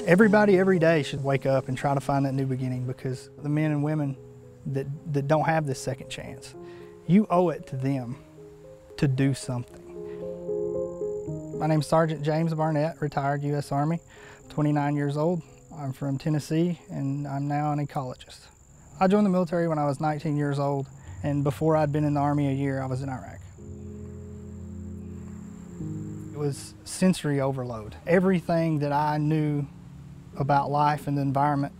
Everybody every day should wake up and try to find that new beginning, because the men and women that don't have this second chance, you owe it to them to do something. My name's Sergeant James Barnett, retired U.S. Army, 29 years old. I'm from Tennessee and I'm now an ecologist. I joined the military when I was 19 years old, and before I'd been in the Army a year, I was in Iraq. It was sensory overload. Everything that I knew about life and the environment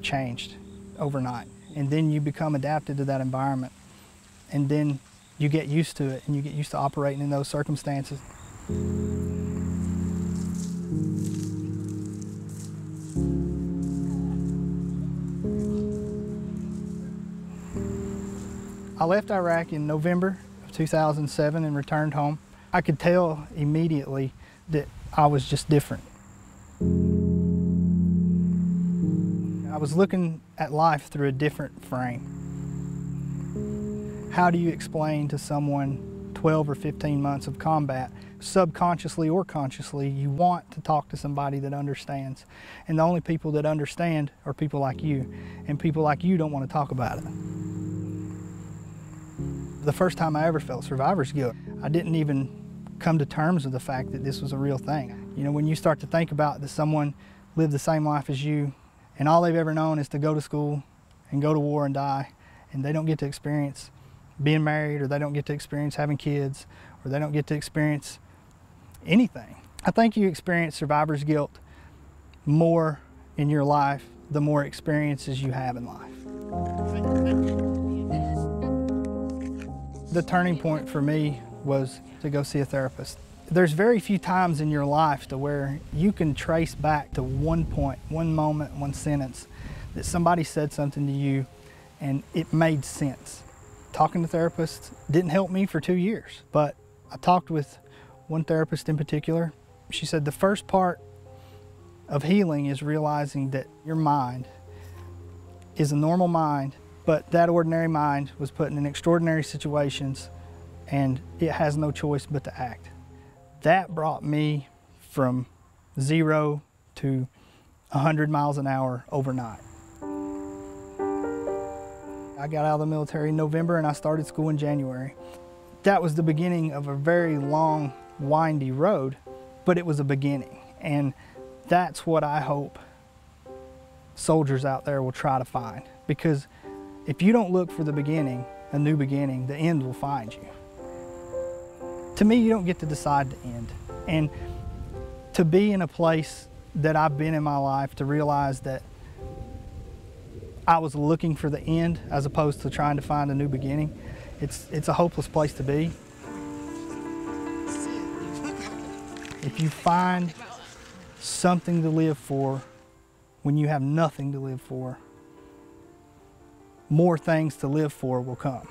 changed overnight. And then you become adapted to that environment. And then you get used to it, and you get used to operating in those circumstances. I left Iraq in November of 2007 and returned home. I could tell immediately that I was just different. I was looking at life through a different frame. How do you explain to someone 12 or 15 months of combat, subconsciously or consciously, you want to talk to somebody that understands? And the only people that understand are people like you, and people like you don't want to talk about it. The first time I ever felt survivor's guilt, I didn't even come to terms with the fact that this was a real thing. You know, when you start to think about that someone lived the same life as you, and all they've ever known is to go to school and go to war and die, and they don't get to experience being married, or they don't get to experience having kids, or they don't get to experience anything. I think you experience survivor's guilt more in your life the more experiences you have in life. The turning point for me was to go see a therapist. There's very few times in your life to where you can trace back to one point, one moment, one sentence that somebody said something to you and it made sense. Talking to therapists didn't help me for 2 years, but I talked with one therapist in particular. She said the first part of healing is realizing that your mind is a normal mind, but that ordinary mind was put in extraordinary situations and it has no choice but to act. That brought me from 0 to 100 miles an hour overnight. I got out of the military in November and I started school in January. That was the beginning of a very long, windy road, but it was a beginning. And that's what I hope soldiers out there will try to find. Because if you don't look for the beginning, a new beginning, the end will find you. To me, you don't get to decide the end. And to be in a place that I've been in my life, to realize that I was looking for the end as opposed to trying to find a new beginning, it's a hopeless place to be. If you find something to live for when you have nothing to live for, more things to live for will come.